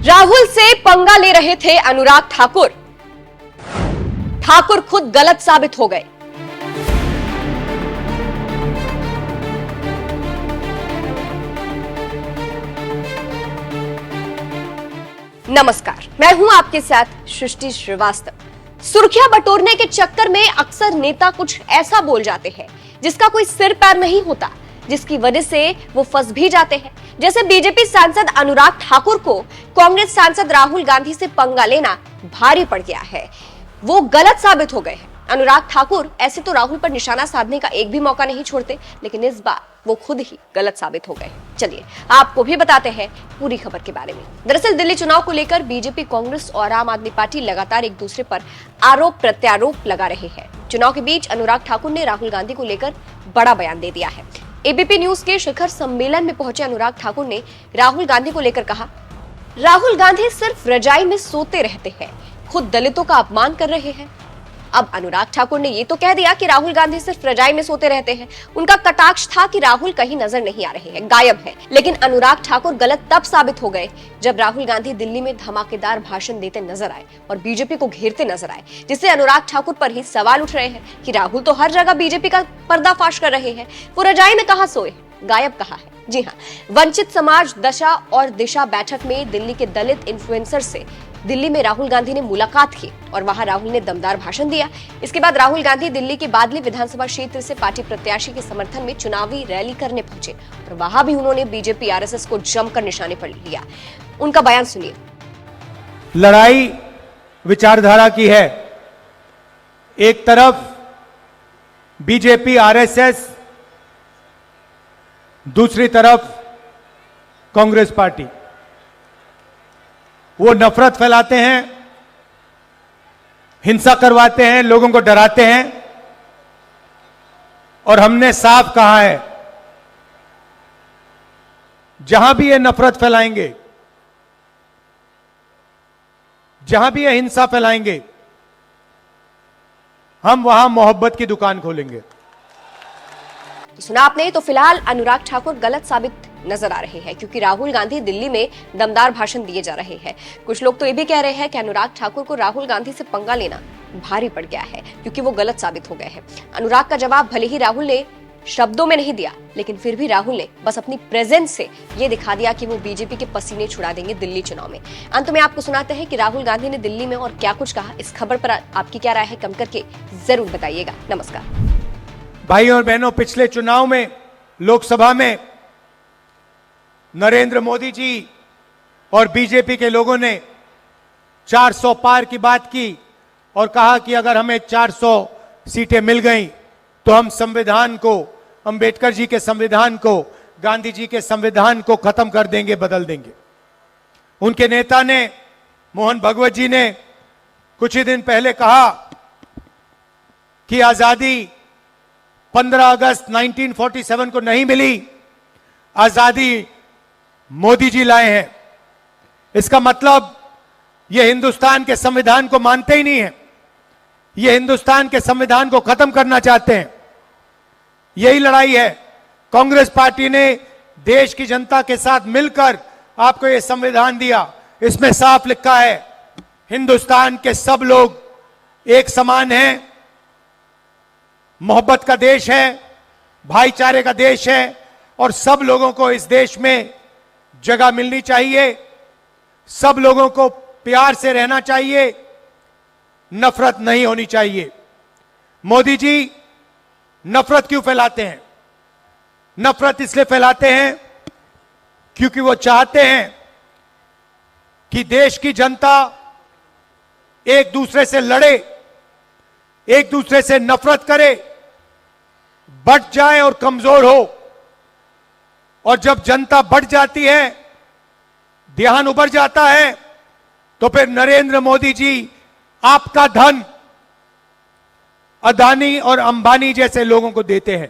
राहुल से पंगा ले रहे थे अनुराग ठाकुर। ठाकुर खुद गलत साबित हो गए। नमस्कार, मैं हूं आपके साथ सृष्टि श्रीवास्तव। सुर्खियां बटोरने के चक्कर में अक्सर नेता कुछ ऐसा बोल जाते हैं जिसका कोई सिर पैर नहीं होता, जिसकी वजह से वो फंस भी जाते हैं। जैसे बीजेपी सांसद अनुराग ठाकुर को कांग्रेस सांसद राहुल गांधी से पंगा लेना भारी पड़ गया है। वो गलत साबित हो गए हैं। अनुराग ठाकुर ऐसे तो राहुल पर निशाना साधने का एक भी मौका नहीं छोड़ते, लेकिन इस बार वो खुद ही गलत साबित हो गए। चलिए आपको भी बताते हैं पूरी खबर के बारे में। दरअसल दिल्ली चुनाव को लेकर बीजेपी, कांग्रेस और आम आदमी पार्टी लगातार एक दूसरे पर आरोप प्रत्यारोप लगा रहे हैं। चुनाव के बीच अनुराग ठाकुर ने राहुल गांधी को लेकर बड़ा बयान दे दिया है। एबीपी न्यूज के शिखर सम्मेलन में पहुंचे अनुराग ठाकुर ने राहुल गांधी को लेकर कहा, राहुल गांधी सिर्फ रजाई में सोते रहते हैं, खुद दलितों का अपमान कर रहे हैं। अब अनुराग ठाकुर ने ये तो कह दिया कि राहुल गांधी सिर्फ रजाई में सोते रहते हैं। उनका कटाक्ष था कि राहुल कहीं नजर नहीं आ रहे हैं, गायब हैं। लेकिन अनुराग ठाकुर गलत तब साबित हो गए जब राहुल गांधी दिल्ली में धमाकेदार भाषण देते नजर आए और बीजेपी को घेरते नजर आए, जिससे अनुराग ठाकुर पर ही सवाल उठ रहे हैं कि राहुल तो हर जगह बीजेपी का पर्दाफाश कर रहे हैं, वो रजाई में कहां सोए, गायब कहां है। जी हां, वंचित समाज दशा और दिशा बैठक में दिल्ली के दलित इन्फ्लुएंसर से दिल्ली में राहुल गांधी ने मुलाकात की और वहां राहुल ने दमदार भाषण दिया। इसके बाद राहुल गांधी दिल्ली के बादली विधानसभा क्षेत्र से पार्टी प्रत्याशी के समर्थन में चुनावी रैली करने पहुंचे और वहां भी उन्होंने बीजेपी आरएसएस को जमकर निशाने पर लिया। उनका बयान सुनिए। लड़ाई विचारधारा की है। एक तरफ बीजेपी आरएसएस, दूसरी तरफ कांग्रेस पार्टी। वो नफरत फैलाते हैं, हिंसा करवाते हैं, लोगों को डराते हैं। और हमने साफ कहा है, जहां भी ये नफरत फैलाएंगे, जहां भी ये हिंसा फैलाएंगे, हम वहां मोहब्बत की दुकान खोलेंगे। सुना आपने। तो फिलहाल अनुराग ठाकुर गलत साबित नजर आ रहे हैं क्योंकि राहुल गांधी दिल्ली में दमदार भाषण दिए जा रहे हैं। कुछ लोग तो ये भी कह रहे हैं कि अनुराग ठाकुर को राहुल गांधी से पंगा लेना भारी पड़ गया है क्योंकि वो गलत साबित हो गए हैं। अनुराग का जवाब भले ही राहुल ने शब्दों में नहीं दिया, लेकिन फिर भी राहुल ने बस अपनी प्रेजेंस से ये दिखा दिया कि वो बीजेपी के पसीने छुड़ा देंगे दिल्ली चुनाव में। अंत में आपको सुनाते हैं कि राहुल गांधी ने दिल्ली में और क्या कुछ कहा। इस खबर पर आपकी क्या राय है, कमेंट करके जरूर बताइएगा। नमस्कार भाई और बहनों, पिछले चुनाव में लोकसभा में नरेंद्र मोदी जी और बीजेपी के लोगों ने 400 पार की बात की और कहा कि अगर हमें 400 सीटें मिल गई तो हम संविधान को, अंबेडकर जी के संविधान को, गांधी जी के संविधान को खत्म कर देंगे, बदल देंगे। उनके नेता ने, मोहन भगवत जी ने कुछ ही दिन पहले कहा कि आजादी 15 अगस्त 1947 को नहीं मिली, आजादी मोदी जी लाए हैं। इसका मतलब ये हिंदुस्तान के संविधान को मानते ही नहीं है, ये हिंदुस्तान के संविधान को खत्म करना चाहते हैं। यही लड़ाई है। कांग्रेस पार्टी ने देश की जनता के साथ मिलकर आपको ये संविधान दिया। इसमें साफ लिखा है, हिंदुस्तान के सब लोग एक समान हैं, मोहब्बत का देश है, भाईचारे का देश है और सब लोगों को इस देश में जगह मिलनी चाहिए। सब लोगों को प्यार से रहना चाहिए, नफरत नहीं होनी चाहिए। मोदी जी नफरत क्यों फैलाते हैं? नफरत इसलिए फैलाते हैं क्योंकि वो चाहते हैं कि देश की जनता एक दूसरे से लड़े, एक दूसरे से नफरत करे, बढ़ जाए और कमजोर हो। और जब जनता बढ़ जाती है, ध्यान उभर जाता है, तो फिर नरेंद्र मोदी जी आपका धन अदानी और अंबानी जैसे लोगों को देते हैं।